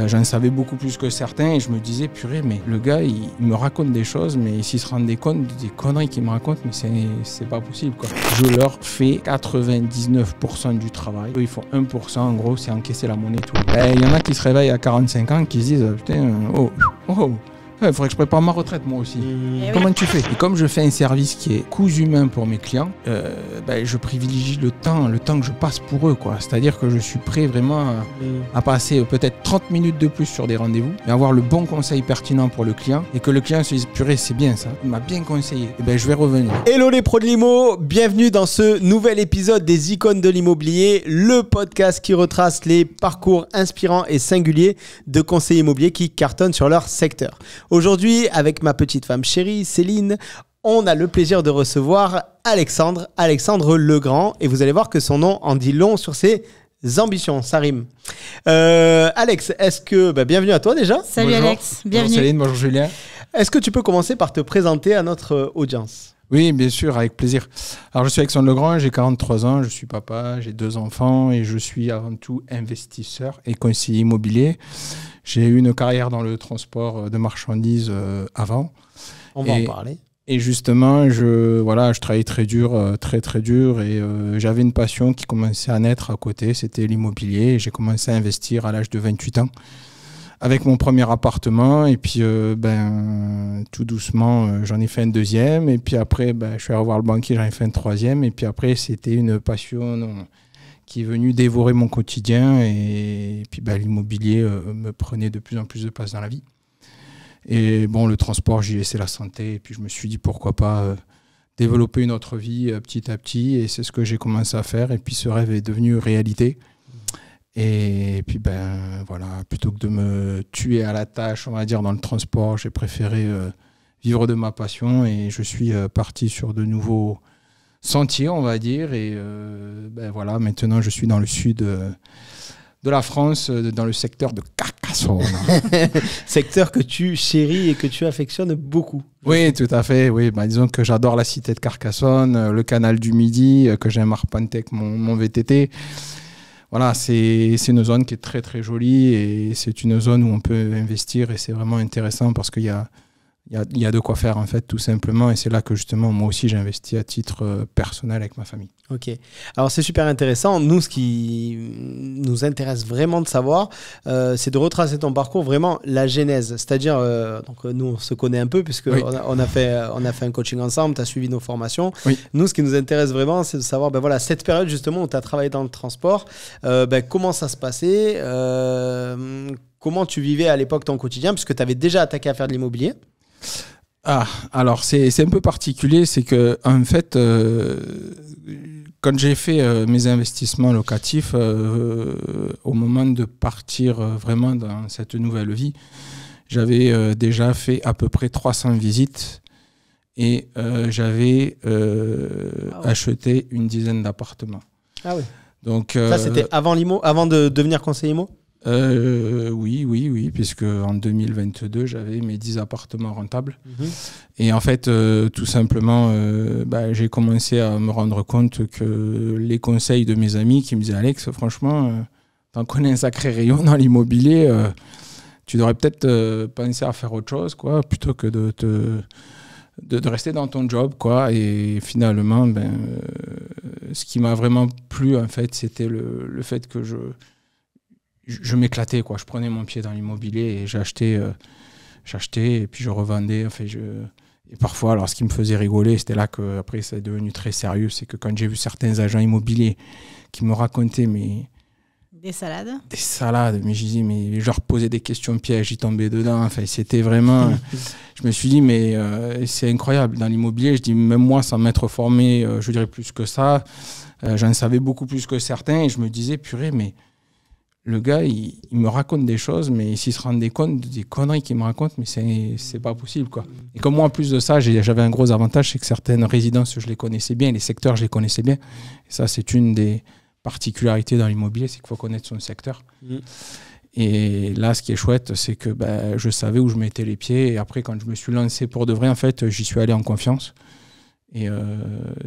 J'en savais beaucoup plus que certains et je me disais, purée, mais le gars, il me raconte des choses, mais s'il se rendait compte des conneries qu'il me raconte, mais c'est pas possible, quoi. Je leur fais 99% du travail. Eux, ils font 1%, en gros, c'est encaisser la monnaie et tout. Il y en a qui se réveillent à 45 ans, qui se disent, putain, il faudrait que je prépare ma retraite, moi aussi. Comment tu fais? Et comme je fais un service qui est coût humain pour mes clients, je privilégie le temps que je passe pour eux, quoi. C'est-à-dire que je suis prêt vraiment à passer peut-être 30 minutes de plus sur des rendez-vous, mais avoir le bon conseil pertinent pour le client et que le client se dise, purée, c'est bien ça, il m'a bien conseillé, et je vais revenir. Hello les pros de l'IMO, bienvenue dans ce nouvel épisode des Icônes de l'immobilier, le podcast qui retrace les parcours inspirants et singuliers de conseillers immobiliers qui cartonnent sur leur secteur. Aujourd'hui, avec ma petite femme chérie, Céline, on a le plaisir de recevoir Alexandre Legrand. Et vous allez voir que son nom en dit long sur ses ambitions, ça rime. Alex, bienvenue à toi déjà. Salut bonjour. Alex, bienvenue. Bonjour Céline, bonjour Julien. Est-ce que tu peux commencer par te présenter à notre audience ? Oui, bien sûr, avec plaisir. Alors, je suis Alexandre Legrand, j'ai 43 ans, je suis papa, j'ai 2 enfants et je suis avant tout investisseur et conseiller immobilier. J'ai eu une carrière dans le transport de marchandises avant. On va en parler. Et justement, je travaillais très dur et j'avais une passion qui commençait à naître à côté, c'était l'immobilier. J'ai commencé à investir à l'âge de 28 ans avec mon premier appartement et puis tout doucement, j'en ai fait un deuxième et puis après, je suis allé voir le banquier, j'en ai fait un troisième et puis après, c'était une passion qui est venue dévorer mon quotidien et puis l'immobilier me prenait de plus en plus de place dans la vie. Et bon, le transport, j'y laissé la santé et puis je me suis dit pourquoi pas développer une autre vie petit à petit et c'est ce que j'ai commencé à faire et puis ce rêve est devenu réalité. Et puis plutôt que de me tuer à la tâche, on va dire, dans le transport, j'ai préféré vivre de ma passion et je suis parti sur de nouveaux sentiers, on va dire. Et maintenant je suis dans le sud de la France, dans le secteur de Carcassonne. Secteur que tu chéris et que tu affectionnes beaucoup. Oui, tout à fait. Oui, disons que j'adore la cité de Carcassonne, le canal du Midi, que j'aime arpenter avec mon VTT. Voilà, c'est une zone qui est très très jolie et c'est une zone où on peut investir et c'est vraiment intéressant parce qu'il y a de quoi faire en fait tout simplement et c'est là que justement moi aussi j'ai investi à titre personnel avec ma famille. Ok, alors c'est super intéressant. Nous, ce qui nous intéresse vraiment de savoir, c'est de retracer ton parcours, vraiment la genèse. C'est-à-dire, donc nous on se connaît un peu puisque oui. on a fait un coaching ensemble, tu as suivi nos formations. Oui. Nous, ce qui nous intéresse vraiment, c'est de savoir cette période justement où tu as travaillé dans le transport, comment ça se passait, comment tu vivais à l'époque ton quotidien, puisque tu avais déjà attaqué à faire de l'immobilier. Ah, alors c'est un peu particulier, c'est que en fait, quand j'ai fait mes investissements locatifs, au moment de partir vraiment dans cette nouvelle vie, j'avais déjà fait à peu près 300 visites et j'avais acheté une dizaine d'appartements. Ah oui. Donc ça c'était avant l'IMO, avant de devenir conseiller IMO ? Oui, puisque en 2022, j'avais mes 10 appartements rentables. Et en fait, tout simplement, j'ai commencé à me rendre compte que les conseils de mes amis qui me disaient « Alex, franchement, t'en connais un sacré rayon dans l'immobilier, tu devrais peut-être penser à faire autre chose, quoi, plutôt que de rester dans ton job, quoi. » Et finalement, ce qui m'a vraiment plu, en fait, c'était le fait que je m'éclatais, quoi. Je prenais mon pied dans l'immobilier et j'achetais et puis je revendais. Et parfois, alors ce qui me faisait rigoler, c'était là qu'après ça est devenu très sérieux, c'est que quand j'ai vu certains agents immobiliers qui me racontaient des salades, mais je disais, mais je leur posais des questions pièges, j'y tombais dedans. Enfin, c'était vraiment... je me suis dit, mais c'est incroyable. Dans l'immobilier, je dis, même moi, sans m'être formé, je dirais plus que ça, j'en savais beaucoup plus que certains et je me disais, purée, mais le gars, il me raconte des choses, mais s'il se rendait compte des conneries qu'il me raconte, mais c'est pas possible, quoi. Et comme moi, en plus de ça, j'avais un gros avantage, c'est que certaines résidences, je les connaissais bien, les secteurs, je les connaissais bien. Et ça, c'est une des particularités dans l'immobilier, c'est qu'il faut connaître son secteur. Et là, ce qui est chouette, c'est que je savais où je mettais les pieds. Et après, quand je me suis lancé pour de vrai, en fait, j'y suis allé en confiance. Et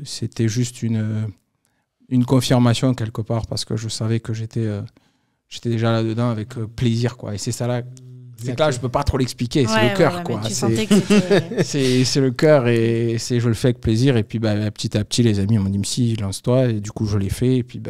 c'était juste une confirmation, quelque part, parce que je savais que j'étais j'étais déjà là-dedans avec plaisir, quoi. Et c'est ça là. C'est que là, je peux pas trop l'expliquer. C'est le cœur, quoi. Tu sentais que c'était... C'est le cœur et je le fais avec plaisir. Et puis, petit à petit, les amis m'ont dit, mais si, lance-toi. Et du coup, je l'ai fait. Et puis,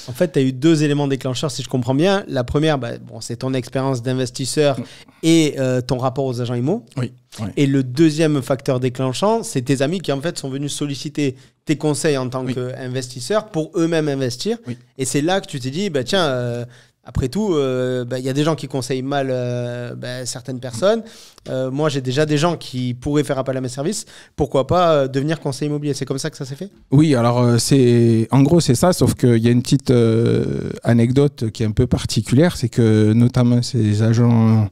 En fait, tu as eu 2 éléments déclencheurs, si je comprends bien. La première, c'est ton expérience d'investisseur et ton rapport aux agents IMO. Oui. Et le deuxième facteur déclenchant, c'est tes amis qui, en fait, sont venus solliciter tes conseils en tant qu'investisseur pour eux-mêmes investir. Oui. Et c'est là que tu t'es dit, tiens... Après tout, y a des gens qui conseillent mal certaines personnes. Moi, j'ai déjà des gens qui pourraient faire appel à mes services. Pourquoi pas devenir conseiller immobilier? C'est comme ça que ça s'est fait? Oui, alors en gros, c'est ça, sauf qu'il y a une petite anecdote qui est un peu particulière. C'est que notamment ces agents,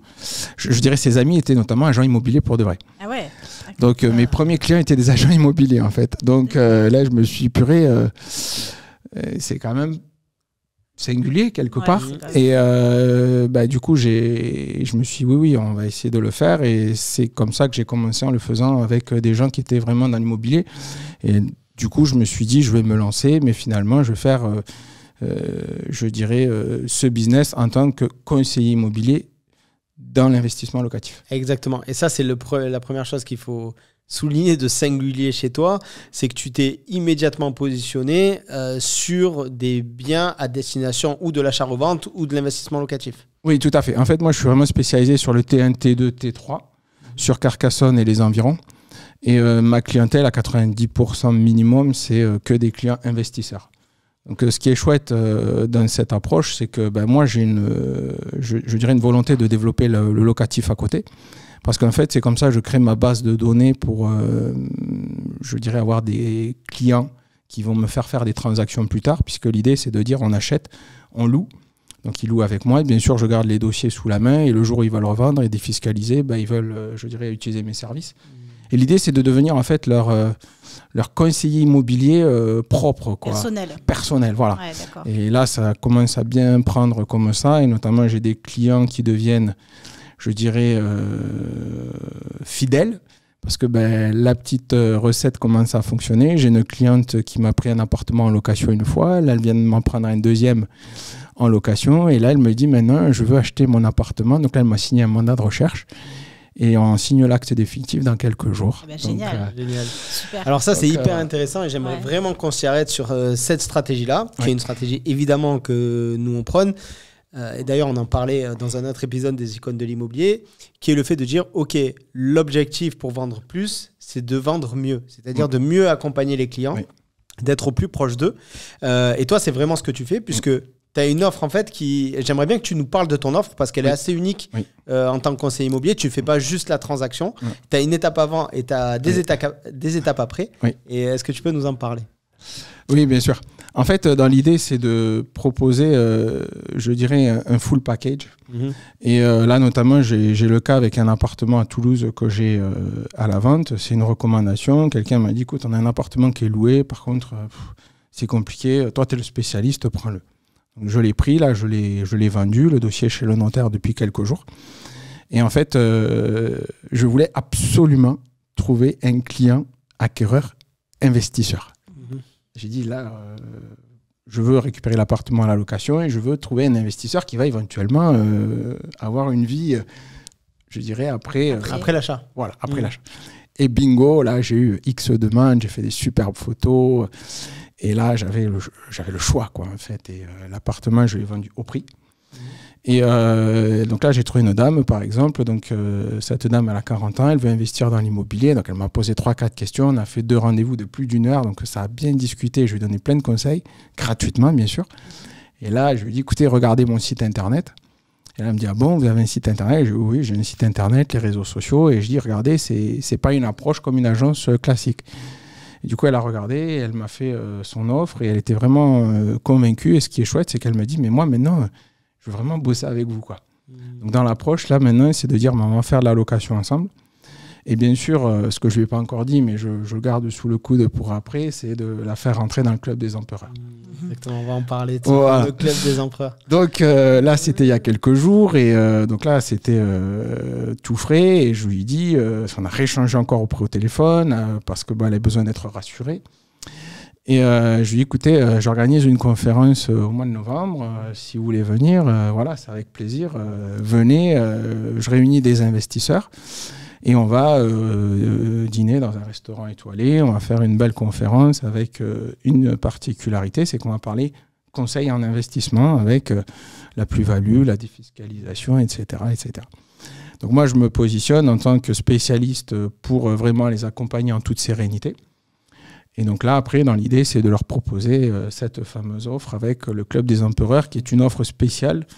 je dirais ces amis étaient notamment agents immobiliers pour de vrai. Ah ouais. Donc mes premiers clients étaient des agents immobiliers en fait. Donc là, je me suis puré. C'est quand même singulier quelque part. Et du coup, je me suis dit, oui, on va essayer de le faire. Et c'est comme ça que j'ai commencé en le faisant avec des gens qui étaient vraiment dans l'immobilier. Et du coup, je me suis dit, je vais me lancer, mais finalement, je vais faire, ce business en tant que conseiller immobilier dans l'investissement locatif. Exactement. Et ça, c'est la première chose qu'il faut souligner de singulier chez toi, c'est que tu t'es immédiatement positionné sur des biens à destination ou de l'achat-revente ou de l'investissement locatif. Oui, tout à fait. En fait, moi, je suis vraiment spécialisé sur le T1, T2, T3, sur Carcassonne et les environs. Et ma clientèle, à 90% minimum, c'est que des clients investisseurs. Donc, ce qui est chouette dans cette approche, c'est que moi, j'ai une volonté de développer le locatif à côté. Parce qu'en fait, c'est comme ça que je crée ma base de données pour, avoir des clients qui vont me faire des transactions plus tard, puisque l'idée, c'est de dire on achète, on loue. Donc, ils louent avec moi. Et bien sûr, je garde les dossiers sous la main et le jour où ils veulent revendre et défiscaliser, ils veulent, utiliser mes services. Et l'idée, c'est de devenir en fait leur conseiller immobilier propre. Quoi. Personnel, voilà. Ouais, et là, ça commence à bien prendre comme ça. Et notamment, j'ai des clients qui deviennent, fidèle, parce que la petite recette commence à fonctionner. J'ai une cliente qui m'a pris un appartement en location une fois, là elle vient de m'en prendre un deuxième en location, et là elle me dit maintenant je veux acheter mon appartement, donc là elle m'a signé un mandat de recherche, et on signe l'acte définitif dans quelques jours. Génial. Génial. Super. Alors ça, c'est hyper intéressant et j'aimerais vraiment qu'on s'y arrête sur cette stratégie-là, qui est une stratégie évidemment que nous on prône. Et d'ailleurs, on en parlait dans un autre épisode des icônes de l'immobilier, qui est le fait de dire, OK, l'objectif pour vendre plus, c'est de vendre mieux. C'est-à-dire de mieux accompagner les clients, d'être au plus proche d'eux. Et toi, c'est vraiment ce que tu fais, puisque tu as une offre, en fait, qui... J'aimerais bien que tu nous parles de ton offre, parce qu'elle est assez unique en tant que conseiller immobilier. Tu ne fais pas juste la transaction. Tu as une étape avant et tu as des étapes après. Et est-ce que tu peux nous en parler ? Oui, bien sûr. En fait, dans l'idée, c'est de proposer, un full package. Et là, notamment, j'ai le cas avec un appartement à Toulouse que j'ai à la vente. C'est une recommandation. Quelqu'un m'a dit, écoute, on a un appartement qui est loué. Par contre, c'est compliqué. Toi, tu es le spécialiste, prends-le. Donc, je l'ai pris, là, je l'ai vendu. Le dossier est chez le notaire depuis quelques jours. Et en fait, je voulais absolument trouver un client acquéreur investisseur. J'ai dit là, je veux récupérer l'appartement à la location et je veux trouver un investisseur qui va éventuellement avoir une vie, après l'achat. Voilà, après l'achat. Et bingo, là, j'ai eu X demandes, j'ai fait des superbes photos. Et là, j'avais le choix, quoi, en fait. Et l'appartement, je l'ai vendu au prix. Et donc là, j'ai trouvé une dame, par exemple. Donc, cette dame, elle a 40 ans, elle veut investir dans l'immobilier. Donc, elle m'a posé 3-4 questions. On a fait 2 rendez-vous de plus d'1 heure. Donc, ça a bien discuté. Je lui ai donné plein de conseils, gratuitement, bien sûr. Et là, je lui ai dit, écoutez, regardez mon site Internet. Et là, elle me dit, ah bon, vous avez un site Internet? Je dis, oui, j'ai un site Internet, les réseaux sociaux. Et je dis, regardez, c'est pas une approche comme une agence classique. Et du coup, elle a regardé, elle m'a fait son offre et elle était vraiment convaincue. Et ce qui est chouette, c'est qu'elle me dit, mais moi, maintenant... je veux vraiment bosser avec vous, quoi. Donc, dans l'approche, là, maintenant, c'est de dire, on va faire de la location ensemble. Et bien sûr, ce que je ne lui ai pas encore dit, mais je le garde sous le coude pour après, c'est de la faire rentrer dans le club des empereurs. Exactement, on va en parler, le club des empereurs. Donc là, c'était il y a quelques jours. Et donc là, c'était tout frais. Et je lui ai dit, on a rééchangé encore au téléphone, parce qu'elle a besoin d'être rassurée. Et je lui ai dit, écoutez, j'organise une conférence au mois de novembre. Si vous voulez venir, voilà, c'est avec plaisir. Venez, je réunis des investisseurs et on va dîner dans un restaurant étoilé. On va faire une belle conférence avec une particularité, c'est qu'on va parler conseil en investissement avec la plus-value, la défiscalisation, etc., etc. Donc moi, je me positionne en tant que spécialiste pour vraiment les accompagner en toute sérénité. Et donc là, après, dans l'idée, c'est de leur proposer cette fameuse offre avec le Club des Empereurs, qui est une offre spéciale,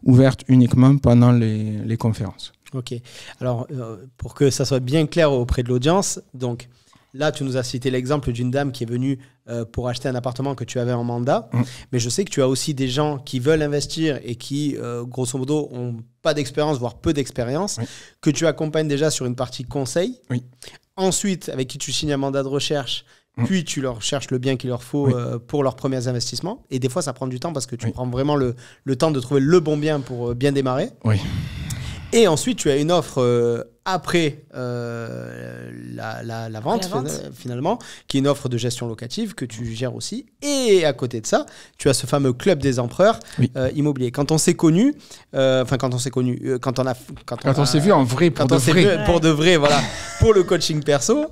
ouverte uniquement pendant les conférences. Ok. Alors, pour que ça soit bien clair auprès de l'audience, donc là, tu nous as cité l'exemple d'une dame qui est venue pour acheter un appartement que tu avais en mandat. Mais je sais que tu as aussi des gens qui veulent investir et qui, grosso modo, n'ont pas d'expérience, voire peu d'expérience, que tu accompagnes déjà sur une partie conseil. Ensuite, avec qui tu signes un mandat de recherche. Puis tu leur cherches le bien qu'il leur faut pour leurs premiers investissements. Et des fois, ça prend du temps parce que tu prends vraiment le temps de trouver le bon bien pour bien démarrer. Et ensuite, tu as une offre après la vente, finalement, qui est une offre de gestion locative que tu gères aussi. Et à côté de ça, tu as ce fameux club des empereurs immobiliers. Quand on s'est connus, quand on s'est vu en vrai, pour de vrai, voilà, pour le coaching perso,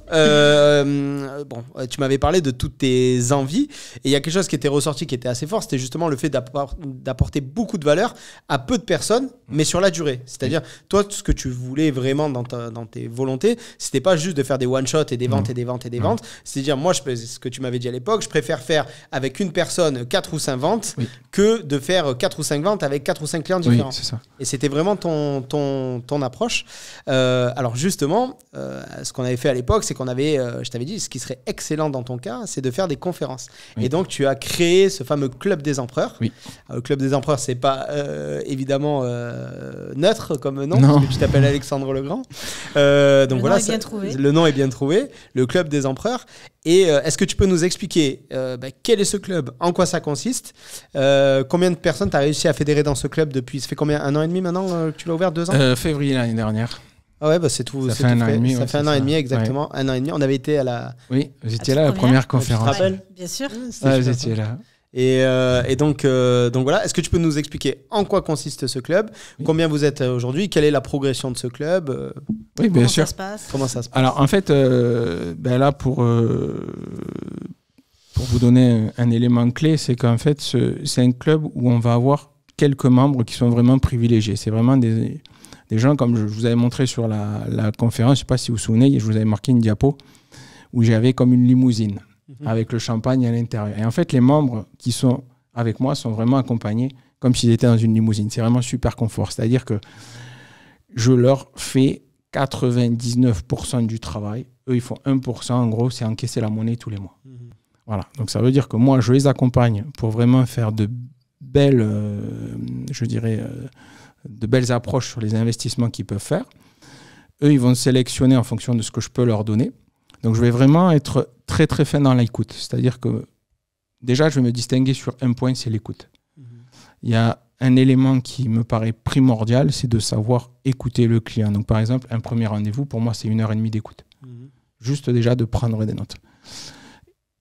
tu m'avais parlé de toutes tes envies. Et il y a quelque chose qui était ressorti, qui était assez fort, c'était justement le fait d'apporter beaucoup de valeur à peu de personnes, mais sur la durée. C'est-à-dire, toi, ce que tu voulais vraiment dans tes volontés, c'était pas juste de faire des one-shots et des ventes et des ventes et des ventes. C'est-à-dire, moi, ce que tu m'avais dit à l'époque, je préfère faire avec une personne 4 ou 5 ventes que de faire 4 ou 5 ventes avec 4 ou 5 clients différents. C'est ça. Et c'était vraiment ton approche. Alors justement, ce qu'on avait fait à l'époque, c'est qu'on avait, je t'avais dit, ce qui serait excellent dans ton cas, c'est de faire des conférences. Et donc, tu as créé ce fameux Club des Empereurs. Alors, le Club des Empereurs, c'est pas évidemment neutre comme nom, parce que tu t'appelles Alexandre Legrand. Donc voilà, le nom est bien trouvé, le Club des Empereurs. Et est-ce que tu peux nous expliquer quel est ce club, en quoi ça consiste, combien de personnes tu as réussi à fédérer dans ce club depuis, ça fait combien, 1 an et demi maintenant que tu l'as ouvert, 2 ans Février l'année dernière. Ah ouais, c'est tout. Ça fait un an et demi. Ça fait un an et demi, exactement. Un an et demi. On avait été à la... Oui, vous étiez là à la première conférence. Tu te rappelles ? Bien sûr. Vous étiez là. Et donc voilà, est-ce que tu peux nous expliquer en quoi consiste ce club, combien vous êtes aujourd'hui, quelle est la progression de ce club Oui, bien sûr. Comment ça se passe ? Alors en fait, là pour vous donner un élément clé, c'est qu'en fait c'est un club où on va avoir quelques membres qui sont vraiment privilégiés. C'est vraiment des gens, comme je vous avais montré sur la conférence, je ne sais pas si vous vous souvenez, je vous avais marqué une diapo où j'avais comme une limousine avec le champagne à l'intérieur. Et en fait, les membres qui sont avec moi sont vraiment accompagnés comme s'ils étaient dans une limousine. C'est vraiment super confort. C'est-à-dire que je leur fais 99% du travail. Eux, ils font 1%. En gros, c'est encaisser la monnaie tous les mois. Voilà. Donc, ça veut dire que moi, je les accompagne pour vraiment faire de belles, de belles approches sur les investissements qu'ils peuvent faire. Eux, ils vont sélectionner en fonction de ce que je peux leur donner. Donc, je vais vraiment être très, très fin dans l'écoute. C'est-à-dire que, déjà, je vais me distinguer sur un point, c'est l'écoute. Il y a un élément qui me paraît primordial, c'est de savoir écouter le client. Donc, par exemple, un premier rendez-vous, pour moi, c'est 1h30 d'écoute. Juste déjà de prendre des notes.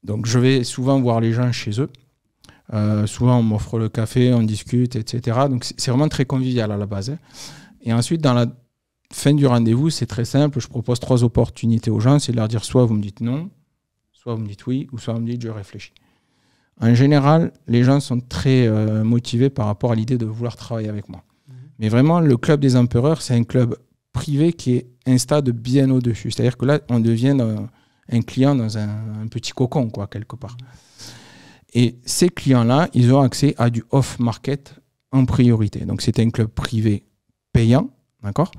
Donc, je vais souvent voir les gens chez eux. Souvent, on m'offre le café, on discute, etc. Donc, c'est vraiment très convivial à la base. Et ensuite, dans la fin du rendez-vous, c'est très simple. Je propose 3 opportunités aux gens. C'est de leur dire soit vous me dites non, soit vous me dites oui, ou soit vous me dites je réfléchis. En général, les gens sont très motivés par rapport à l'idée de vouloir travailler avec moi. Mais vraiment, le Club des Empereurs, c'est un club privé qui est un stade bien au-dessus. C'est-à-dire que là, on devient un client dans un petit cocon, quoi, quelque part. Et ces clients-là, ils ont accès à du off-market en priorité. Donc, c'est un club privé payant, d'accord ?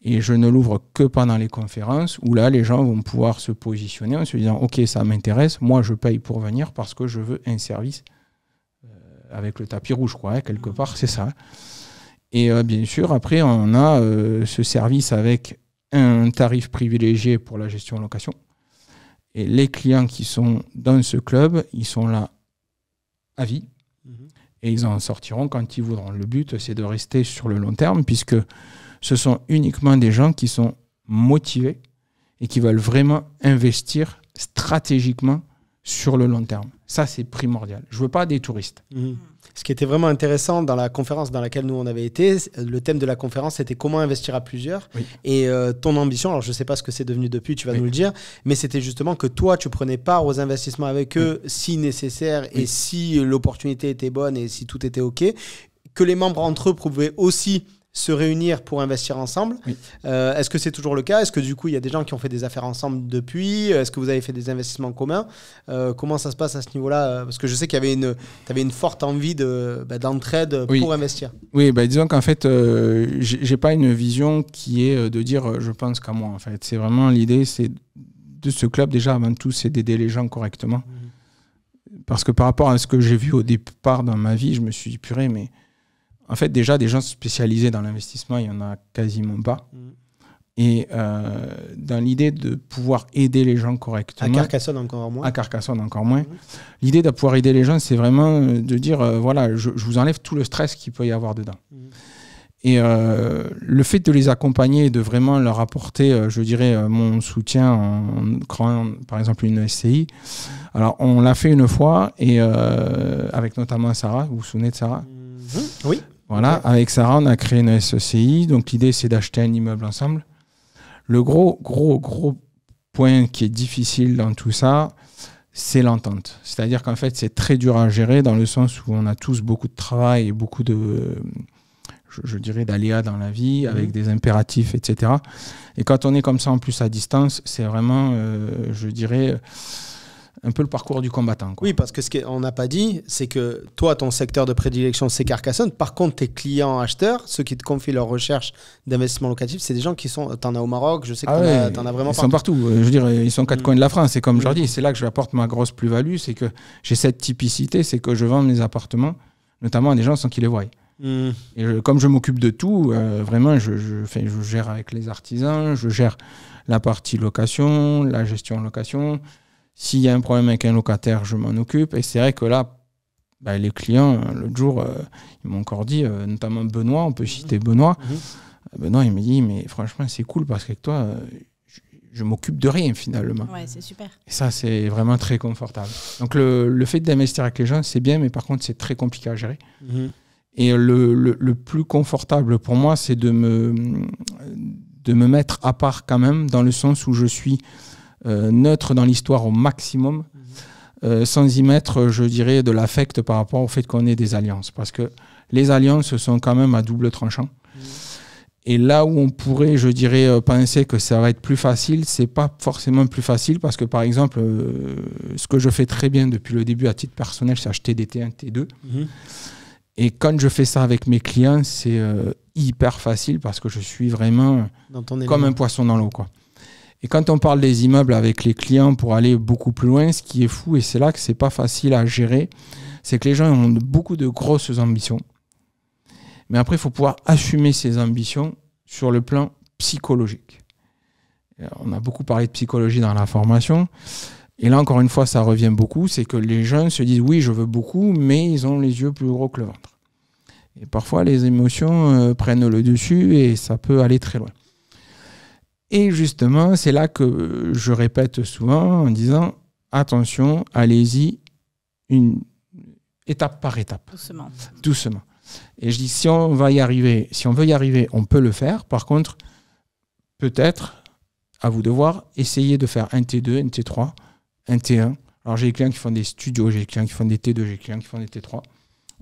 Et je ne l'ouvre que pendant les conférences où là, les gens vont pouvoir se positionner en se disant « Ok, ça m'intéresse, moi, je paye pour venir parce que je veux un service avec le tapis rouge, quoi, quelque part, c'est ça. » Et bien sûr, après, on a ce service avec un tarif privilégié pour la gestion location. Et les clients qui sont dans ce club, ils sont là à vie. Et ils en sortiront quand ils voudront. Le but, c'est de rester sur le long terme puisque ce sont uniquement des gens qui sont motivés et qui veulent vraiment investir stratégiquement sur le long terme. Ça, c'est primordial. Je ne veux pas des touristes. Ce qui était vraiment intéressant dans la conférence dans laquelle nous on avait été, le thème de la conférence c'était comment investir à plusieurs. Oui. Et ton ambition, alors je ne sais pas ce que c'est devenu depuis, tu vas nous le dire, mais c'était justement que toi tu prenais part aux investissements avec eux si nécessaire et si l'opportunité était bonne et si tout était OK, que les membres entre eux pouvaient aussi se réunir pour investir ensemble. Oui. Est-ce que c'est toujours le cas? Est-ce que du coup, il y a des gens qui ont fait des affaires ensemble depuis? Est-ce que vous avez fait des investissements communs? Comment ça se passe à ce niveau-là? Parce que je sais qu'il y avait t'avais une forte envie d'entraide pour investir. Oui, disons qu'en fait, j'ai pas une vision qui est de dire je pense qu'à moi. En fait, c'est vraiment l'idée, c'est de ce club déjà avant tout, c'est d'aider les gens correctement. Parce que par rapport à ce que j'ai vu au départ dans ma vie, je me suis dit purée, mais en fait, déjà, des gens spécialisés dans l'investissement, il n'y en a quasiment pas. Et dans l'idée de pouvoir aider les gens correctement... À Carcassonne, encore moins. À Carcassonne, encore moins. L'idée de pouvoir aider les gens, c'est vraiment de dire, voilà, je vous enlève tout le stress qu'il peut y avoir dedans. Et le fait de les accompagner et de vraiment leur apporter, je dirais, mon soutien en créant, par exemple, une SCI. Alors, on l'a fait une fois, et avec notamment Sarah. Vous vous souvenez de Sarah? Oui. Voilà, avec Sarah, on a créé une SCI. Donc, l'idée, c'est d'acheter un immeuble ensemble. Le gros point qui est difficile dans tout ça, c'est l'entente. C'est-à-dire qu'en fait, c'est très dur à gérer dans le sens où on a tous beaucoup de travail et beaucoup de, je dirais, d'aléas dans la vie, avec des impératifs, etc. Et quand on est comme ça, en plus, à distance, c'est vraiment, je dirais... un peu le parcours du combattant, quoi. Oui, parce que ce qu'on n'a pas dit, c'est que toi, ton secteur de prédilection, c'est Carcassonne. Par contre, tes clients acheteurs, ceux qui te confient leur recherche d'investissement locatif, c'est des gens qui sont... T'en as au Maroc, je sais que t'en as vraiment partout. Ils sont partout. Je veux dire, ils sont quatre coins de la France. Et comme je leur dis, c'est là que je apporte ma grosse plus-value, c'est que j'ai cette typicité, c'est que je vends mes appartements, notamment à des gens sans qu'ils les voient. Et comme je m'occupe de tout, vraiment, je gère avec les artisans, je gère la partie location, la gestion location. S'il y a un problème avec un locataire, je m'en occupe. Et c'est vrai que là, les clients, l'autre jour, ils m'ont encore dit, notamment Benoît, on peut citer Benoît. Benoît, il me dit, mais franchement, c'est cool parce qu'avec toi, je m'occupe de rien finalement. Ouais, c'est super. Et ça, c'est vraiment très confortable. Donc le fait d'investir avec les gens, c'est bien, mais par contre, c'est très compliqué à gérer. Et le plus confortable pour moi, c'est de me mettre à part quand même, dans le sens où je suis neutre dans l'histoire au maximum, sans y mettre, je dirais, de l'affect par rapport au fait qu'on ait des alliances. Parce que les alliances sont quand même à double tranchant. Et là où on pourrait, je dirais, penser que ça va être plus facile, c'est pas forcément plus facile parce que, par exemple, ce que je fais très bien depuis le début à titre personnel, c'est acheter des T1, T2. Et quand je fais ça avec mes clients, c'est hyper facile parce que je suis vraiment comme un poisson dans l'eau, quoi. Et quand on parle des immeubles avec les clients pour aller beaucoup plus loin, ce qui est fou, et c'est là que c'est pas facile à gérer, c'est que les gens ont beaucoup de grosses ambitions. Mais après, il faut pouvoir assumer ces ambitions sur le plan psychologique. On a beaucoup parlé de psychologie dans la formation. Et là, encore une fois, ça revient beaucoup. C'est que les jeunes se disent, oui, je veux beaucoup, mais ils ont les yeux plus gros que le ventre. Et parfois, les émotions prennent le dessus et ça peut aller très loin. Et justement, c'est là que je répète souvent en disant, attention, allez-y, étape par étape. Doucement. Et je dis, si on veut y arriver, on peut le faire. Par contre, peut-être, à vous de voir, essayer de faire un T2, un T3, un T1. Alors, j'ai des clients qui font des studios, j'ai des clients qui font des T2, j'ai des clients qui font des T3.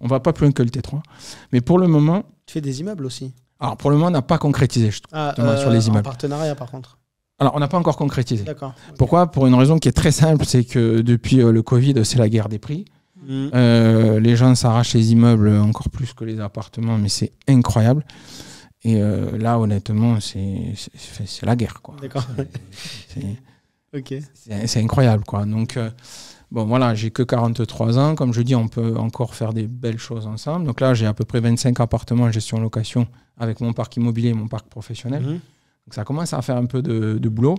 On ne va pas plus loin que le T3. Mais pour le moment... Tu fais des immeubles aussi? Alors, pour le moment, on n'a pas concrétisé sur les immeubles. En partenariat, par contre? Alors, on n'a pas encore concrétisé. D'accord. Pourquoi? Pour une raison qui est très simple, c'est que depuis le Covid, c'est la guerre des prix. Les gens s'arrachent les immeubles encore plus que les appartements, mais c'est incroyable. Et là, honnêtement, c'est la guerre, quoi. D'accord. C'est incroyable, quoi. Donc, bon, voilà, j'ai que 43 ans. Comme je dis, on peut encore faire des belles choses ensemble. Donc là, j'ai à peu près 25 appartements en gestion-location avec mon parc immobilier et mon parc professionnel. Donc ça commence à faire un peu de boulot.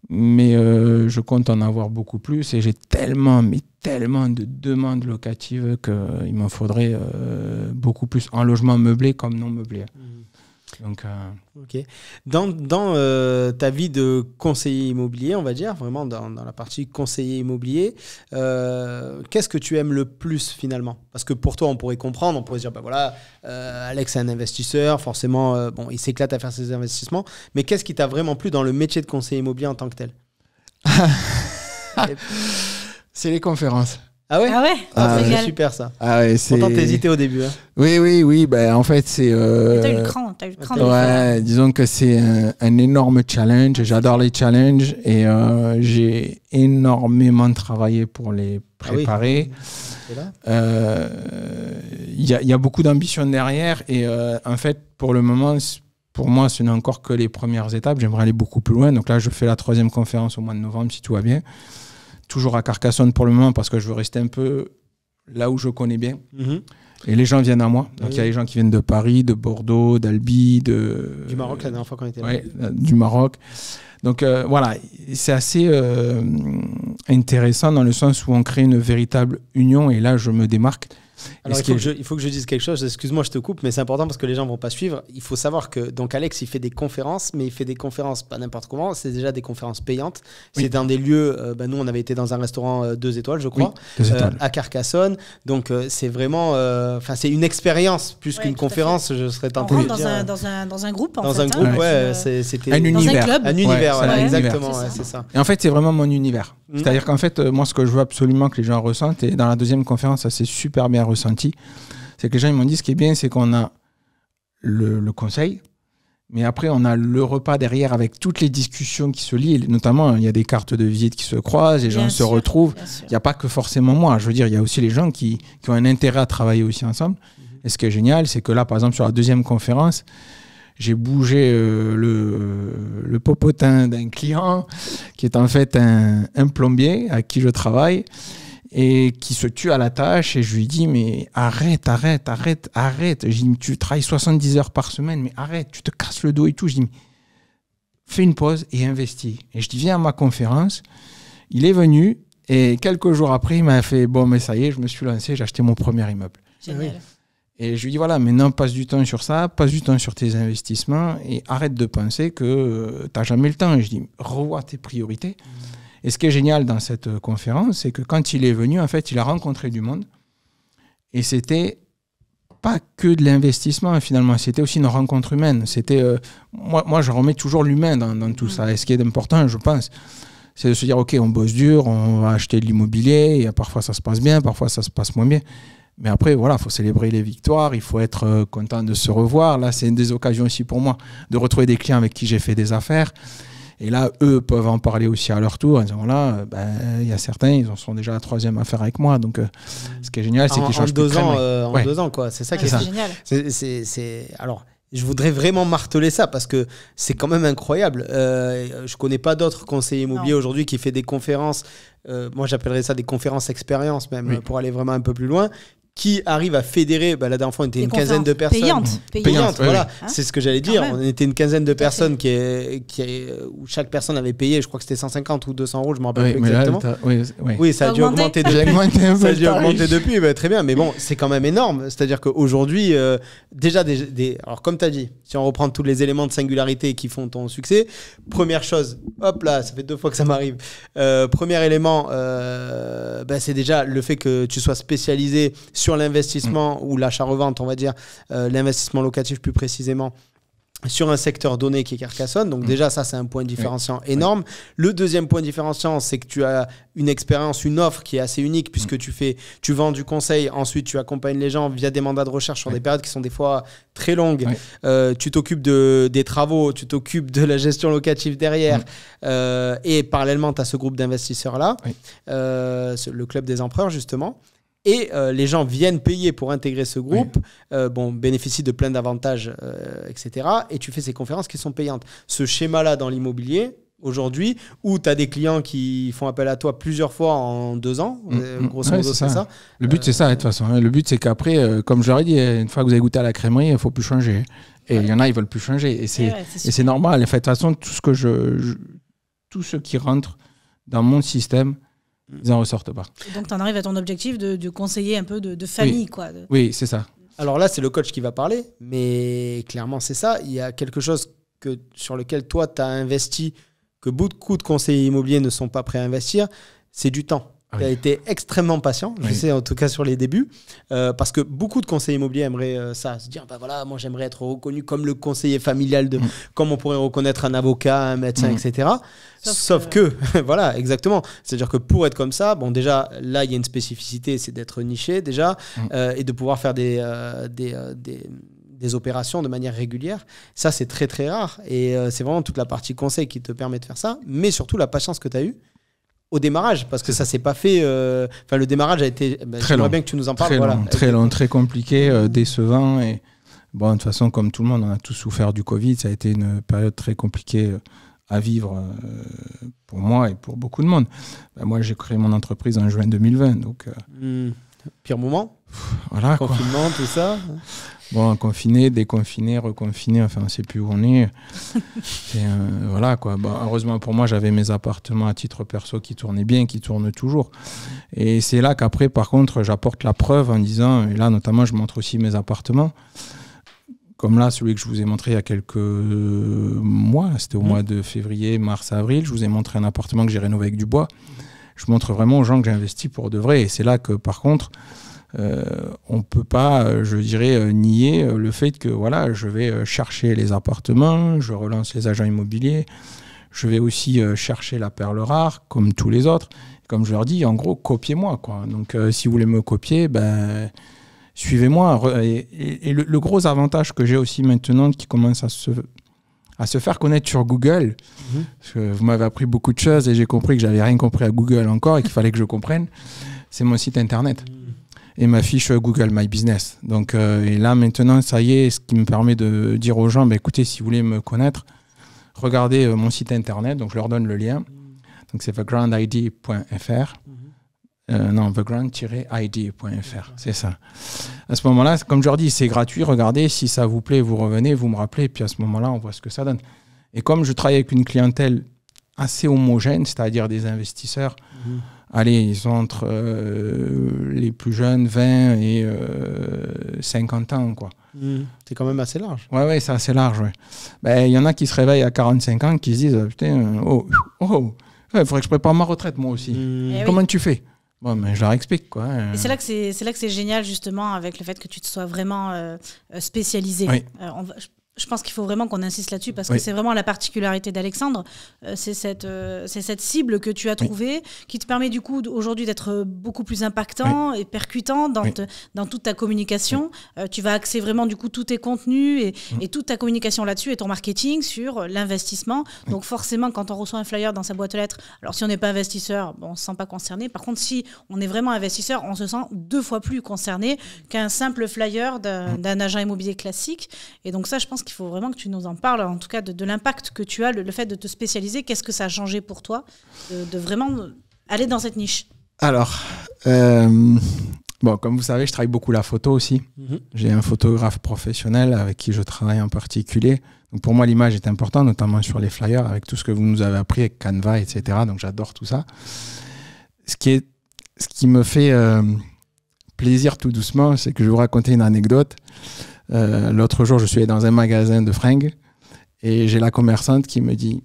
Mais je compte en avoir beaucoup plus et j'ai tellement de demandes locatives qu'il m'en faudrait beaucoup plus en logement meublé comme non meublé. Donc, Ok. Dans ta vie de conseiller immobilier, on va dire, vraiment dans la partie conseiller immobilier, qu'est-ce que tu aimes le plus finalement? Parce que pour toi, on pourrait comprendre, on pourrait se dire, bah voilà, Alex est un investisseur, forcément, bon, il s'éclate à faire ses investissements, mais qu'est-ce qui t'a vraiment plu dans le métier de conseiller immobilier en tant que tel? c'est les conférences. Ah ouais? Ah ouais? C'est super ça. Ah ouais, Pourtant, t'hésitais au début. Hein. Oui. Ben, en fait, c'est. T'as eu le cran. De le faire. Ouais, disons que c'est un énorme challenge. J'adore les challenges et j'ai énormément travaillé pour les préparer. Il y a beaucoup d'ambition derrière et en fait, pour le moment, pour moi, ce n'est encore que les premières étapes. J'aimerais aller beaucoup plus loin. Donc là, je fais la 3e conférence au mois de novembre, si tout va bien. Toujours à Carcassonne pour le moment parce que je veux rester un peu là où je connais bien. Et les gens viennent à moi. Donc il y a les gens qui viennent de Paris, de Bordeaux, d'Albi, du Maroc la dernière fois qu'on était là. Ouais, du Maroc. Donc voilà, c'est assez intéressant dans le sens où on crée une véritable union et là je me démarque. Alors il faut que je dise quelque chose, excuse-moi je te coupe, mais c'est important parce que les gens ne vont pas suivre. Il faut savoir que donc Alex il fait des conférences, mais il fait des conférences pas n'importe comment, c'est déjà des conférences payantes. Oui. C'est dans des lieux, nous on avait été dans un restaurant 2 étoiles je crois, 2 étoiles. À Carcassonne, donc c'est vraiment, c'est une expérience plus qu'une conférence, je serais tenté de dire. Dans un groupe en fait. Dans un groupe, c'était un univers. Un club. Un univers, voilà, exactement, c'est ça. Et en fait c'est vraiment mon univers. C'est-à-dire qu'en fait, moi, ce que je veux absolument que les gens ressentent, et dans la 2e conférence, ça s'est super bien ressenti, c'est que les gens ils m'ont dit ce qui est bien, c'est qu'on a le conseil, mais après, on a le repas derrière avec toutes les discussions qui se lient, et notamment, il y a des cartes de visite qui se croisent, les gens se retrouvent. Il n'y a pas que forcément moi, je veux dire, il y a aussi les gens qui ont un intérêt à travailler aussi ensemble. Et ce qui est génial, c'est que là, par exemple, sur la 2e conférence, j'ai bougé le popotin d'un client qui est en fait un plombier à qui je travaille et qui se tue à la tâche et je lui dis mais arrête. Je dis tu travailles 70 heures par semaine mais arrête, tu te casses le dos et tout. Je dis fais une pause et investis. Et je dis viens à ma conférence. Il est venu et quelques jours après il m'a fait bon mais ça y est, je me suis lancé, j'ai acheté mon premier immeuble. Génial. Et je lui dis, voilà, maintenant, passe du temps sur ça, passe du temps sur tes investissements et arrête de penser que tu n'as jamais le temps. Et je dis, revois tes priorités. Et ce qui est génial dans cette conférence, c'est que quand il est venu, en fait, il a rencontré du monde. Et c'était pas que de l'investissement, finalement. C'était aussi une rencontre humaine. C'était, moi, je remets toujours l'humain dans tout ça. Et ce qui est important, je pense, c'est de se dire, OK, on bosse dur, on va acheter de l'immobilier. Et parfois, ça se passe bien, parfois, ça se passe moins bien. Mais après, voilà, il faut célébrer les victoires, il faut être content de se revoir. Là, c'est une des occasions aussi pour moi de retrouver des clients avec qui j'ai fait des affaires. Et là, eux peuvent en parler aussi à leur tour en disant, voilà, y a certains, ils en sont déjà la 3e affaire avec moi. Donc, ce qui est génial, c'est qu'ils changent plus de traîne. En 2 ans, quoi. C'est ça qui est génial. Alors, je voudrais vraiment marteler ça parce que c'est quand même incroyable. Je connais pas d'autres conseillers immobiliers aujourd'hui qui fait des conférences. Moi, j'appellerais ça des conférences expériences même, pour aller vraiment un peu plus loin. Qui arrive à fédérer, la dernière fois on était une quinzaine de personnes. Payantes, voilà. Hein, c'est ce que j'allais dire. On était une quinzaine de personnes où chaque personne avait payé, je crois que c'était 150 ou 200 euros, je ne me rappelle plus exactement. Oui, ça a dû augmenter depuis. Ça a dû augmenter depuis, très bien. Mais bon, c'est quand même énorme. C'est-à-dire qu'aujourd'hui, déjà, alors comme tu as dit, si on reprend tous les éléments de singularité qui font ton succès, première chose, hop là, ça fait 2 fois que ça m'arrive. Premier élément, c'est déjà le fait que tu sois spécialisé sur l'investissement ou l'achat-revente, on va dire, l'investissement locatif plus précisément, sur un secteur donné qui est Carcassonne. Donc déjà, ça, c'est un point différenciant énorme. Le deuxième point différenciant, c'est que tu as une expérience, une offre qui est assez unique puisque tu vends du conseil. Ensuite, tu accompagnes les gens via des mandats de recherche sur des périodes qui sont des fois très longues. Tu t'occupes des travaux, tu t'occupes de la gestion locative derrière. Et parallèlement, tu as ce groupe d'investisseurs-là, le Club des Empereurs, justement. Et les gens viennent payer pour intégrer ce groupe, bénéficient de plein d'avantages, etc. Et tu fais ces conférences qui sont payantes. Ce schéma-là dans l'immobilier, aujourd'hui, où tu as des clients qui font appel à toi plusieurs fois en 2 ans, grosso modo, c'est ça. Le but, c'est ça, de toute façon. Le but, c'est qu'après, comme je leur ai dit, une fois que vous avez goûté à la crèmerie, il ne faut plus changer. Et il y en a, ils ne veulent plus changer. Et c'est normal. En fait, de toute façon, tout ce qui rentre dans mon système, ils n'en ressortent pas. Et donc, tu en arrives à ton objectif de conseiller un peu de famille, quoi. Oui, c'est ça. Alors là, c'est le coach qui va parler, mais clairement, c'est ça. Il y a quelque chose sur lequel toi, tu as investi, que beaucoup de conseillers immobiliers ne sont pas prêts à investir, c'est du temps. Tu as été extrêmement patient, je sais en tout cas sur les débuts, parce que beaucoup de conseillers immobiliers aimeraient ça, se dire, bah voilà, moi j'aimerais être reconnu comme le conseiller familial, comme on pourrait reconnaître un avocat, un médecin, etc. Sauf que voilà, exactement. C'est-à-dire que pour être comme ça, bon déjà, là il y a une spécificité, c'est d'être niché déjà, et de pouvoir faire des opérations de manière régulière. Ça, c'est très très rare, et c'est vraiment toute la partie conseil qui te permet de faire ça, mais surtout la patience que tu as eue au démarrage, parce que ça s'est pas fait. Enfin, le démarrage a été. J'aimerais bien que tu nous en parles. Très long, très compliqué, décevant. Et bon, de toute façon, comme tout le monde, on a tous souffert du Covid. Ça a été une période très compliquée à vivre pour moi et pour beaucoup de monde. Moi, j'ai créé mon entreprise en juin 2020. Donc, pire moment. Voilà. Confinement, tout ça. Bon, confiné, déconfiné, reconfiné, enfin, on ne sait plus où on est. Voilà, quoi. Bon, heureusement pour moi, j'avais mes appartements à titre perso qui tournaient bien, qui tournent toujours. Et c'est là qu'après, par contre, j'apporte la preuve en disant, et là, notamment, je montre aussi mes appartements. Comme là, celui que je vous ai montré il y a quelques mois, c'était au mois de février, mars, avril, je vous ai montré un appartement que j'ai rénové avec du bois. Je montre vraiment aux gens que j'ai investi pour de vrai. Et c'est là que, par contre, on ne peut pas, je dirais, nier le fait que voilà, je vais chercher les appartements, je relance les agents immobiliers, je vais aussi chercher la perle rare, comme tous les autres. Comme je leur dis, en gros, copiez-moi, quoi. Donc, si vous voulez me copier, ben, suivez-moi. Et le gros avantage que j'ai aussi maintenant, qui commence à se faire connaître sur Google, parce que vous m'avez appris beaucoup de choses et j'ai compris que j'avais rien compris à Google encore et qu'il fallait que je comprenne, c'est mon site internet. Et ma fiche Google My Business. Donc, et là, maintenant, ça y est, ce qui me permet de dire aux gens, bah, écoutez, si vous voulez me connaître, regardez mon site internet. Donc, je leur donne le lien. Donc, c'est thegroundid.fr. Non, theground-id.fr. C'est ça. À ce moment-là, comme je leur dis, c'est gratuit. Regardez, si ça vous plaît, vous revenez, vous me rappelez. Puis à ce moment-là, on voit ce que ça donne. Et comme je travaille avec une clientèle assez homogène, c'est-à-dire des investisseurs, allez, ils sont entre les plus jeunes, 20 et 50 ans, quoi. C'est quand même assez large. Ouais, c'est assez large, ouais. Ben, y en a qui se réveillent à 45 ans, qui se disent, putain, il faudrait que je prépare ma retraite, moi aussi. Comment tu fais? Bon, mais je leur explique, quoi. Et c'est là que c'est génial, justement, avec le fait que tu te sois vraiment spécialisé. Oui. Je pense qu'il faut vraiment qu'on insiste là-dessus parce que c'est vraiment la particularité d'Alexandre. C'est cette cible que tu as trouvée qui te permet du coup aujourd'hui d'être beaucoup plus impactant et percutant dans toute ta communication. Tu vas axer vraiment du coup tous tes contenus et toute ta communication là-dessus et ton marketing sur l'investissement. Donc forcément, quand on reçoit un flyer dans sa boîte aux lettres, alors si on n'est pas investisseur, bon, on ne se sent pas concerné. Par contre, si on est vraiment investisseur, on se sent 2 fois plus concerné qu'un simple flyer d'un agent immobilier classique. Et donc ça, je pense qu'il faut vraiment que tu nous en parles, en tout cas de l'impact que tu as, le fait de te spécialiser. Qu'est-ce que ça a changé pour toi de vraiment aller dans cette niche? Alors, bon, comme vous savez, je travaille beaucoup la photo aussi. J'ai un photographe professionnel avec qui je travaille en particulier. Donc pour moi, l'image est importante, notamment sur les flyers, avec tout ce que vous nous avez appris avec Canva, etc. Donc j'adore tout ça. Ce qui me fait plaisir tout doucement, c'est que je vais vous raconter une anecdote. L'autre jour, je suis allé dans un magasin de fringues et j'ai la commerçante qui me dit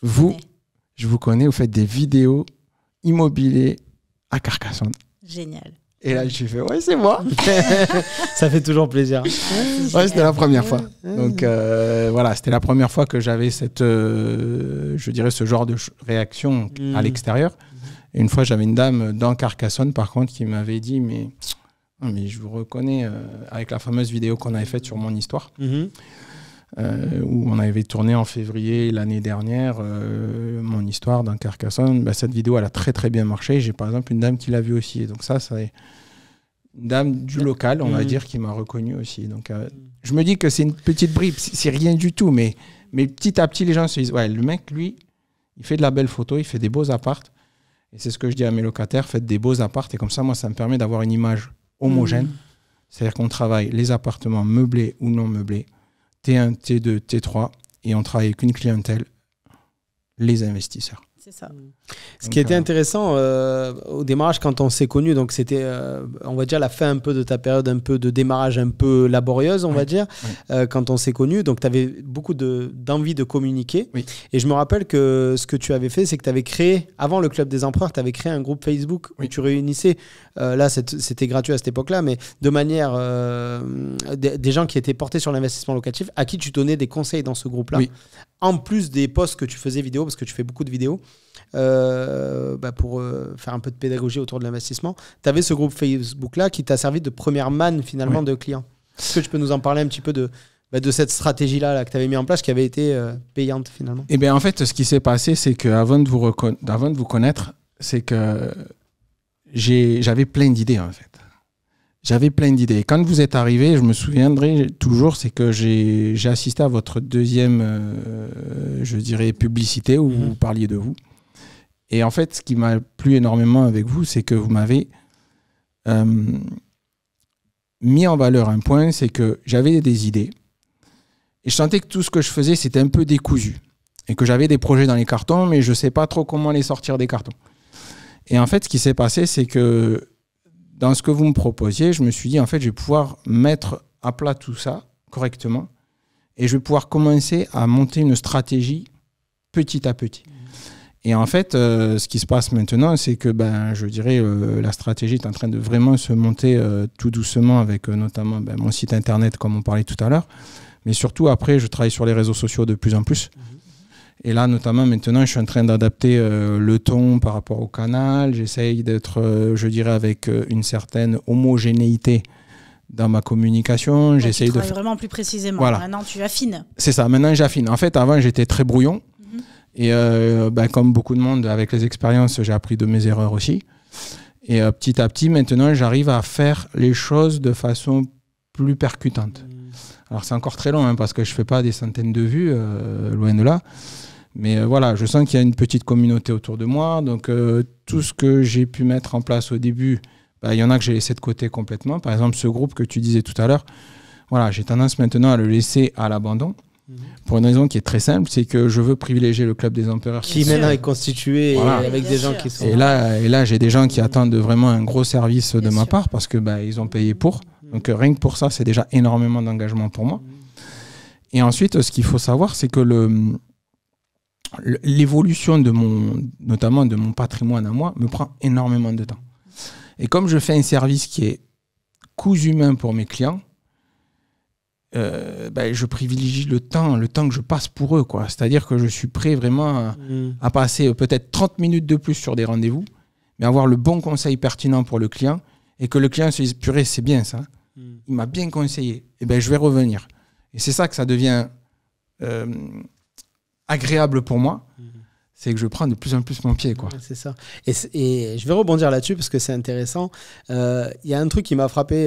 je vous connais, vous faites des vidéos immobilières à Carcassonne. Génial. Et là, j'ai fait ouais, c'est moi. Ça fait toujours plaisir. Ouais, c'était la première fois. Donc voilà, c'était la première fois que j'avais cette, je dirais, ce genre de réaction à l'extérieur. Et une fois, j'avais une dame dans Carcassonne, par contre, qui m'avait dit mais je vous reconnais avec la fameuse vidéo qu'on avait faite sur mon histoire, où on avait tourné en février l'année dernière mon histoire dans Carcassonne. Bah, cette vidéo, elle a très très bien marché. J'ai par exemple une dame qui l'a vue aussi. Et donc ça c'est une dame du local, on va dire, qui m'a reconnu aussi. Donc je me dis que c'est une petite bribe, c'est rien du tout, mais petit à petit les gens se disent ouais, le mec, lui, il fait de la belle photo, il fait des beaux apparts. Et c'est ce que je dis à mes locataires, faites des beaux apparts. Et comme ça, moi, ça me permet d'avoir une image homogène, c'est-à-dire qu'on travaille les appartements meublés ou non meublés, T1, T2, T3, et on travaille avec une clientèle, les investisseurs. C'est ça. Ce qui était intéressant au démarrage quand on s'est connus, donc c'était, on va dire, la fin un peu de ta période un peu de démarrage un peu laborieuse, on va dire, quand on s'est connus. Donc tu avais beaucoup d'envie de communiquer. Oui. Et je me rappelle que ce que tu avais fait, c'est que tu avais créé, avant le Club des Empereurs, tu avais créé un groupe Facebook où tu réunissais, là c'était gratuit à cette époque-là, mais de manière des gens qui étaient portés sur l'investissement locatif, à qui tu donnais des conseils dans ce groupe-là. Oui. En plus des posts que tu faisais vidéo, parce que tu fais beaucoup de vidéos, pour faire un peu de pédagogie autour de l'investissement, tu avais ce groupe Facebook-là qui t'a servi de première manne finalement de clients. Est-ce que tu peux nous en parler un petit peu de cette stratégie-là que tu avais mis en place, qui avait été payante finalement? Eh bien, en fait, ce qui s'est passé, c'est qu'avant de vous connaître, c'est que j'avais plein d'idées en fait. J'avais plein d'idées. Et quand vous êtes arrivé, je me souviendrai toujours, c'est que j'ai assisté à votre deuxième, je dirais, publicité où vous parliez de vous. Et en fait, ce qui m'a plu énormément avec vous, c'est que vous m'avez mis en valeur un point, c'est que j'avais des idées. Et je sentais que tout ce que je faisais, c'était un peu décousu. Et que j'avais des projets dans les cartons, mais je ne sais pas trop comment les sortir des cartons. Et en fait, ce qui s'est passé, c'est que dans ce que vous me proposiez, je me suis dit, en fait, je vais pouvoir mettre à plat tout ça correctement et je vais pouvoir commencer à monter une stratégie petit à petit. Et en fait, ce qui se passe maintenant, c'est que, je dirais, la stratégie est en train de vraiment se monter tout doucement avec notamment mon site internet, comme on parlait tout à l'heure. Mais surtout, après, je travaille sur les réseaux sociaux de plus en plus. Et là, notamment, maintenant, je suis en train d'adapter le ton par rapport au canal. J'essaye d'être, je dirais, avec une certaine homogénéité dans ma communication. J'essaye de faire vraiment plus précisément. Voilà. Maintenant, tu affines. C'est ça. Maintenant, j'affine. En fait, avant, j'étais très brouillon. Et comme beaucoup de monde, avec les expériences, j'ai appris de mes erreurs aussi. Et petit à petit, maintenant, j'arrive à faire les choses de façon plus percutante. Alors, c'est encore très long, parce que je ne fais pas des centaines de vues, loin de là. Mais voilà, je sens qu'il y a une petite communauté autour de moi. Donc, tout ce que j'ai pu mettre en place au début, il y en a que j'ai laissé de côté complètement. Par exemple, ce groupe que tu disais tout à l'heure, voilà, j'ai tendance maintenant à le laisser à l'abandon. Pour une raison qui est très simple, c'est que je veux privilégier le Club des Empereurs. Qui maintenant est constitué avec des gens qui sont... Et là j'ai des gens qui attendent vraiment un gros service de ma part parce que ils ont payé pour. Donc rien que pour ça, c'est déjà énormément d'engagement pour moi. Et ensuite, ce qu'il faut savoir, c'est que l'évolution notamment de mon patrimoine à moi me prend énormément de temps. Et comme je fais un service qui est coût humain pour mes clients, je privilégie le temps que je passe pour eux, quoi. C'est-à-dire que je suis prêt vraiment à passer peut-être 30 minutes de plus sur des rendez-vous, mais avoir le bon conseil pertinent pour le client et que le client se dise, purée, c'est bien ça. Il m'a bien conseillé. Et je vais revenir. Et c'est ça que ça devient agréable pour moi. C'est que je prends de plus en plus mon pied, quoi. C'est ça. Et je vais rebondir là-dessus parce que c'est intéressant. Il y a un truc qui m'a frappé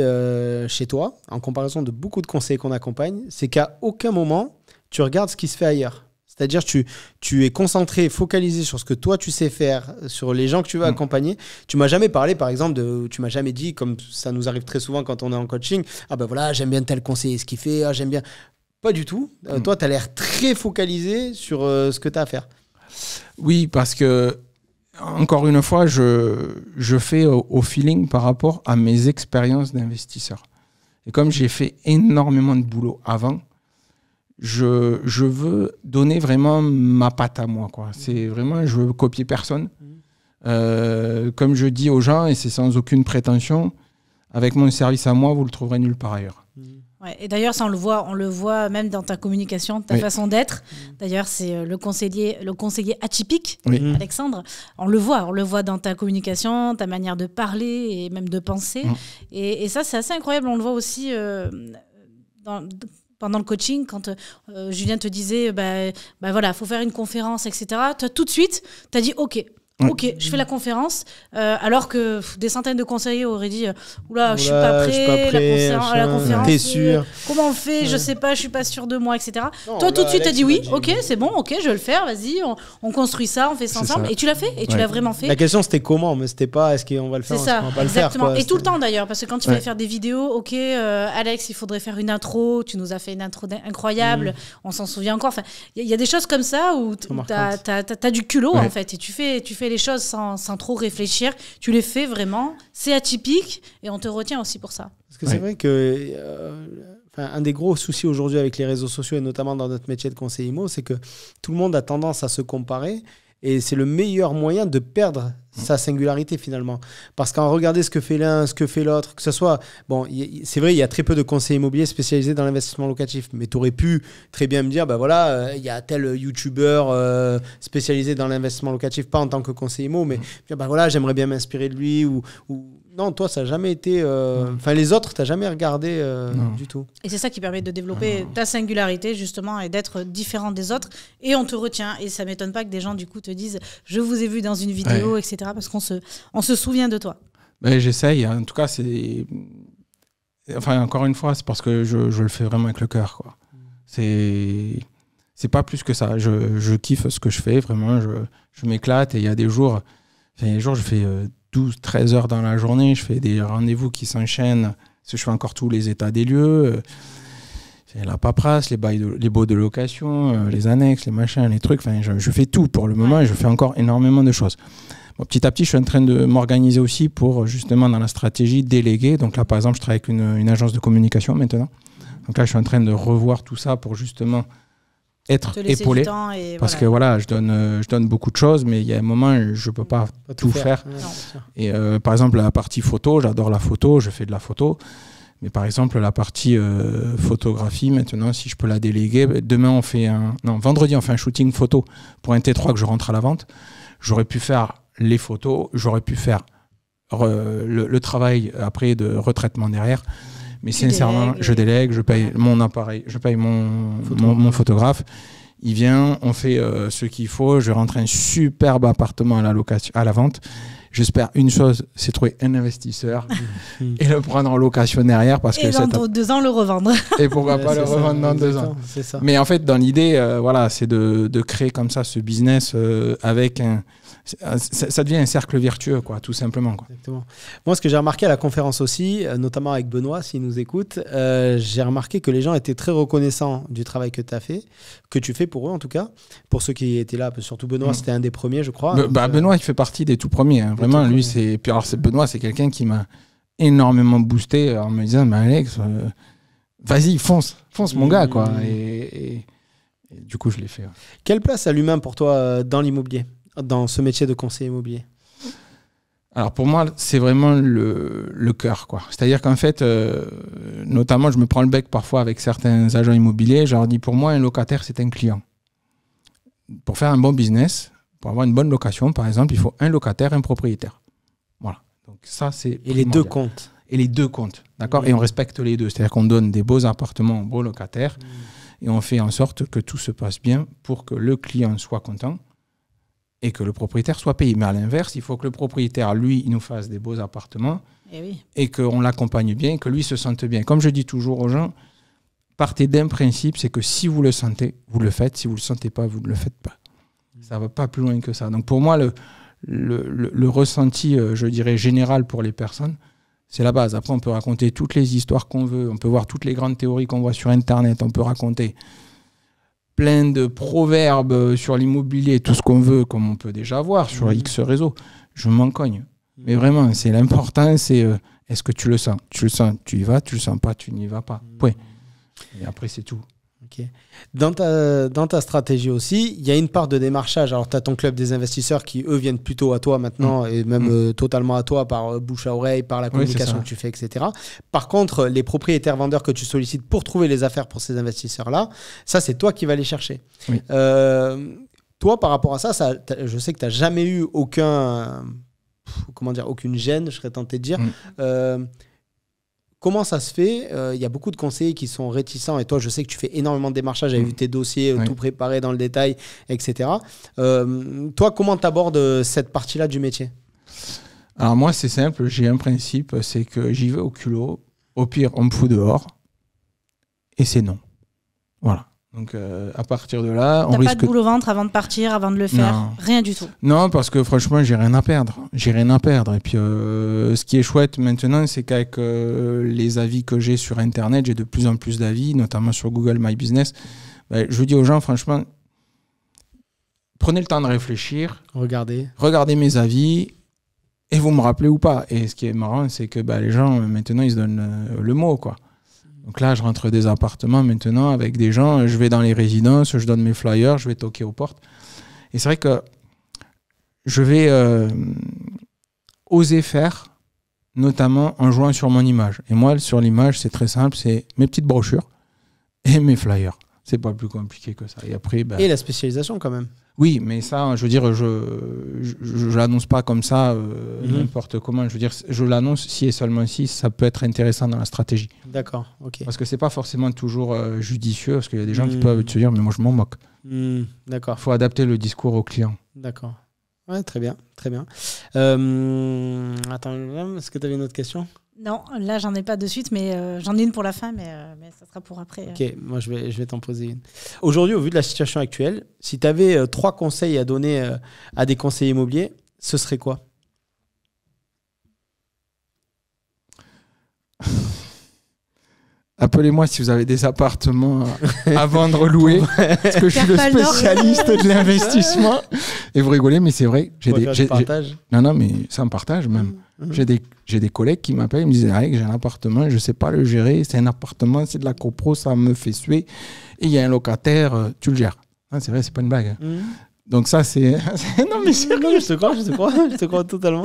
chez toi, en comparaison de beaucoup de conseillers qu'on accompagne, c'est qu'à aucun moment, tu regardes ce qui se fait ailleurs. C'est-à-dire tu es concentré, focalisé sur ce que toi tu sais faire, sur les gens que tu veux accompagner. Tu m'as jamais parlé, par exemple, tu m'as jamais dit, comme ça nous arrive très souvent quand on est en coaching, voilà, j'aime bien tel conseiller, ce qu'il fait, j'aime bien. Pas du tout. Toi, tu as l'air très focalisé sur ce que tu as à faire. Oui, parce que, encore une fois, je fais au feeling par rapport à mes expériences d'investisseur. Et comme j'ai fait énormément de boulot avant, je veux donner vraiment ma patte à moi, quoi. C'est vraiment, je veux copier personne. Comme je dis aux gens, et c'est sans aucune prétention, avec mon service à moi, vous le trouverez nulle part ailleurs. Ouais, et d'ailleurs, ça on le voit même dans ta communication, ta façon d'être. D'ailleurs, c'est le conseiller atypique, Alexandre. On le voit dans ta communication, ta manière de parler et même de penser. Et ça, c'est assez incroyable. On le voit aussi pendant le coaching, quand Julien te disait, voilà, faut faire une conférence, etc. Toi, tout de suite, tu as dit, OK, Ok, je fais la conférence, alors que des centaines de conseillers auraient dit oula, je suis pas prêt, la conférence, t'es sûr? Comment on fait, je sais pas, je suis pas sûr de moi, etc. Non, toi, tout de suite, t'as dit oui, ok, c'est bon, ok, je vais le faire, vas-y, on construit ça, on fait ça ensemble. Et tu l'as fait, et tu l'as vraiment fait. La question, c'était comment, mais c'était pas est-ce qu'on va le faire, c'est ça, on va pas exactement. le faire. Et tout le temps d'ailleurs, parce que quand il fallait faire des vidéos, ok, Alex, il faudrait faire une intro, tu nous as fait une intro incroyable, on s'en souvient encore. Enfin, il y a des choses comme ça où t'as du culot en fait, et tu fais les choses sans trop réfléchir, tu les fais vraiment, c'est atypique et on te retient aussi pour ça. Parce que c'est vrai que un des gros soucis aujourd'hui avec les réseaux sociaux et notamment dans notre métier de conseiller IMO, c'est que tout le monde a tendance à se comparer et c'est le meilleur moyen de perdre sa singularité finalement. Parce qu'en regarder ce que fait l'un, ce que fait l'autre, que ce soit... Bon, c'est vrai, il y a très peu de conseillers immobiliers spécialisés dans l'investissement locatif, mais tu aurais pu très bien me dire, il y a tel youtubeur spécialisé dans l'investissement locatif, pas en tant que conseiller immo, mais j'aimerais bien m'inspirer de lui ou... Non, toi, ça n'a jamais été... les autres, tu n'as jamais regardé du tout. Et c'est ça qui permet de développer ta singularité, justement, et d'être différent des autres. Et on te retient. Et ça ne m'étonne pas que des gens, du coup, te disent « Je vous ai vu dans une vidéo, etc. » Parce qu'on se souvient de toi. J'essaye. En tout cas, c'est... Enfin, encore une fois, c'est parce que je le fais vraiment avec le cœur, quoi. C'est pas plus que ça. Je kiffe ce que je fais, vraiment. Je m'éclate. Et il y a des jours... je fais... 12-13 heures dans la journée, je fais des rendez-vous qui s'enchaînent, parce que je fais encore tous les états des lieux, la paperasse, les baux de location, les annexes, les machins, les trucs, je fais tout pour le moment et je fais encore énormément de choses. Bon, petit à petit, je suis en train de m'organiser aussi pour justement dans la stratégie déléguer. Donc là, par exemple, je travaille avec une agence de communication maintenant. Donc là, je suis en train de revoir tout ça pour justement être épaulé, parce que je donne beaucoup de choses, mais il y a un moment je peux pas tout faire. Et par exemple la partie photo, j'adore la photo, je fais de la photo, mais par exemple la partie photographie maintenant, si je peux la déléguer, demain vendredi on fait un shooting photo pour un T3 que je rentre à la vente. J'aurais pu faire les photos, j'aurais pu faire le travail après de retraitement derrière. Mais sincèrement, je délègue, je paye mon appareil, je paye mon photographe. Il vient, on fait ce qu'il faut. Je rentre un superbe appartement à la vente. J'espère une chose, c'est trouver un investisseur et le prendre en location derrière. Parce et dans 2 ans, le revendre. Et pourquoi pas le revendre dans 2 ans. C'est ça. Mais en fait, dans l'idée, c'est de créer comme ça ce business avec un... Ça devient un cercle vertueux, quoi, tout simplement, quoi. Exactement. Moi, ce que j'ai remarqué à la conférence aussi, notamment avec Benoît, s'il nous écoute, j'ai remarqué que les gens étaient très reconnaissants du travail que tu as fait, que tu fais pour eux en tout cas, pour ceux qui étaient là, surtout Benoît, c'était un des premiers, je crois. Benoît, il fait partie des tout premiers. Hein. Vraiment, lui, c'est... Puis alors, Benoît, c'est quelqu'un qui m'a énormément boosté en me disant, mais Alex, vas-y, fonce mon gars, quoi. Et du coup, je l'ai fait. Ouais. Quelle place a l'humain pour toi dans l'immobilier, dans ce métier de conseiller immobilier? Alors pour moi, c'est vraiment le cœur, quoi. C'est-à-dire qu'en fait, notamment, je me prends le bec parfois avec certains agents immobiliers. Je leur dis, pour moi, un locataire, c'est un client. Pour faire un bon business, pour avoir une bonne location, par exemple, il faut un locataire, un propriétaire. Voilà. Donc ça, c'est et les deux comptent. Et les deux comptent, d'accord. Et on respecte les deux. C'est-à-dire qu'on donne des beaux appartements aux beaux locataires et on fait en sorte que tout se passe bien pour que le client soit content et que le propriétaire soit payé. Mais à l'inverse, il faut que le propriétaire, lui, il nous fasse des beaux appartements et qu'on l'accompagne bien, et que lui se sente bien. Comme je dis toujours aux gens, partez d'un principe, c'est que si vous le sentez, vous le faites. Si vous ne le sentez pas, vous ne le faites pas. Ça ne va pas plus loin que ça. Donc pour moi, le ressenti, je dirais, général pour les personnes, c'est la base. Après, on peut raconter toutes les histoires qu'on veut, on peut voir toutes les grandes théories qu'on voit sur Internet, on peut raconter plein de proverbes sur l'immobilier, tout ce qu'on veut, comme on peut déjà voir sur X réseaux. Je m'en cogne. Mais vraiment, c'est l'important, c'est est-ce que tu le sens? Tu le sens, tu y vas, tu le sens pas, tu n'y vas pas. Point. Et après, c'est tout. Okay. Dans ta stratégie aussi, il y a une part de démarchage. Alors, tu as ton club des investisseurs qui, eux, viennent plutôt à toi maintenant et même totalement à toi par bouche à oreille, par la communication que tu fais, etc. Par contre, les propriétaires vendeurs que tu sollicites pour trouver les affaires pour ces investisseurs-là, ça, c'est toi qui vas les chercher. Oui. Toi, par rapport à ça, je sais que tu n'as jamais eu aucune gêne, je serais tenté de dire. comment ça se fait? Il y a beaucoup de conseillers qui sont réticents et toi, je sais que tu fais énormément de démarchage, j'avais vu tes dossiers, tout préparé dans le détail, etc. Toi, comment tu abordes cette partie-là du métier? Alors moi, c'est simple, j'ai un principe, c'est que j'y vais au culot, au pire, on me fout dehors, et c'est non. Voilà. Donc à partir de là, T'as pas de boule au ventre avant de partir, avant de le faire, non. Rien du tout. Non, parce que franchement, j'ai rien à perdre. J'ai rien à perdre. Et puis, ce qui est chouette maintenant, c'est qu'avec les avis que j'ai sur Internet, j'ai de plus en plus d'avis, notamment sur Google My Business. Je dis aux gens, franchement, prenez le temps de réfléchir. Regardez mes avis et vous me rappelez ou pas. Et ce qui est marrant, c'est que les gens, maintenant, ils se donnent le mot, quoi. Donc là, je rentre des appartements maintenant avec des gens, je vais dans les résidences, je donne mes flyers, je vais toquer aux portes. Et c'est vrai que je vais oser faire, notamment en jouant sur mon image. Et moi, sur l'image, c'est très simple, c'est mes petites brochures et mes flyers. C'est pas plus compliqué que ça. Et après, et la spécialisation quand même. Oui, mais ça, je veux dire, je l'annonce pas comme ça, n'importe comment. Je veux dire, je l'annonce si et seulement si ça peut être intéressant dans la stratégie. D'accord, ok. Parce que c'est pas forcément toujours judicieux, parce qu'il y a des gens qui peuvent se dire, mais moi je m'en moque. D'accord. Il faut adapter le discours au client. D'accord. Ouais, très bien, très bien. Attends, est-ce que tu avais une autre question? Non, là, j'en ai pas de suite, mais j'en ai une pour la fin, mais ça sera pour après. Ok, moi, je vais t'en poser une. Aujourd'hui, au vu de la situation actuelle, si tu avais 3 conseils à donner à des conseillers immobiliers, ce serait quoi? Appelez-moi si vous avez des appartements à vendre, louer, parce que je suis le spécialiste de l'investissement. Et vous rigolez, mais c'est vrai. Non, mais c'est un partage même. J'ai des collègues qui m'appellent, ils me disent j'ai un appartement, je ne sais pas le gérer, c'est un appartement, c'est de la copro, ça me fait suer. Et il y a un locataire, tu le gères. Ah, c'est vrai, c'est pas une blague. Donc ça, c'est... non, mais sérieux. Non, je te crois totalement.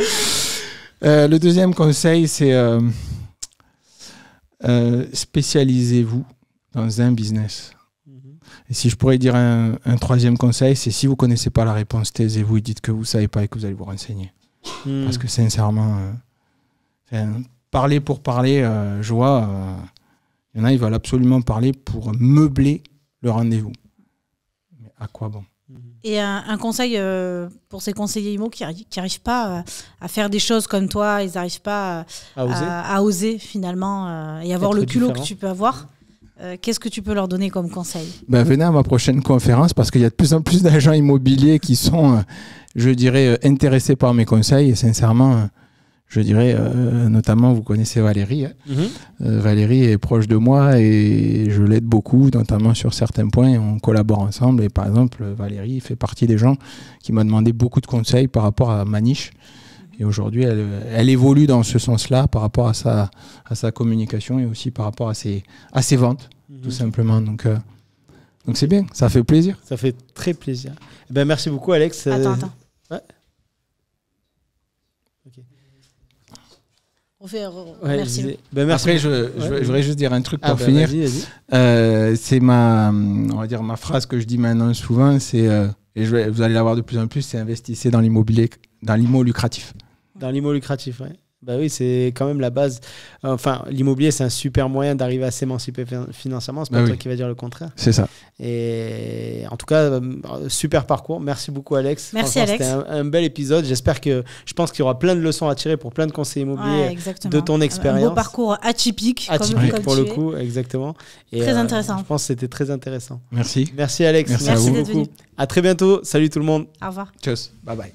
Le deuxième conseil, c'est... spécialisez-vous dans un business. Et si je pourrais dire un troisième conseil, c'est si vous ne connaissez pas la réponse, taisez-vous et dites que vous ne savez pas et que vous allez vous renseigner. Parce que sincèrement, parler pour parler, je vois, il y en a, ils veulent absolument parler pour meubler le rendez-vous. Mais à quoi bon? Et un conseil pour ces conseillers IMO qui n'arrivent pas à faire des choses comme toi, ils n'arrivent pas à oser finalement et avoir le culot que tu peux avoir. Qu'est-ce que tu peux leur donner comme conseil? Venez à ma prochaine conférence parce qu'il y a de plus en plus d'agents immobiliers qui sont, je dirais, intéressés par mes conseils. Et sincèrement, je dirais, notamment, vous connaissez Valérie. Valérie est proche de moi et je l'aide beaucoup, notamment sur certains points. On collabore ensemble. Et par exemple, Valérie fait partie des gens qui m'a demandé beaucoup de conseils par rapport à ma niche. Et aujourd'hui, elle évolue dans ce sens-là par rapport à sa communication et aussi par rapport à ses ventes, tout simplement. Donc c'est bien, ça fait plaisir. Ça fait très plaisir. Merci beaucoup, Alex. Attends. Ouais. Okay. Merci. Merci. Après, je voudrais juste dire un truc pour finir. Vas-y. C'est ma phrase que je dis maintenant souvent, c'est, et vous allez l'avoir de plus en plus, c'est investissez dans l'immobilier, dans l'immo lucratif. Dans l'immo lucratif, ouais. Bah oui, c'est quand même la base. Enfin, l'immobilier, c'est un super moyen d'arriver à s'émanciper financièrement. C'est pas toi qui va dire le contraire. C'est ça. Et en tout cas, super parcours. Merci beaucoup, Alex. Merci, Alex. C'était un bel épisode. Je pense qu'il y aura plein de leçons à tirer pour plein de conseillers immobiliers de ton expérience. Un beau parcours atypique. Atypique pour le coup, exactement. Et très intéressant. Je pense que c'était très intéressant. Merci. Merci, Alex. Merci à vous. beaucoup. À très bientôt. Salut tout le monde. Au revoir. Tchuss. Bye bye.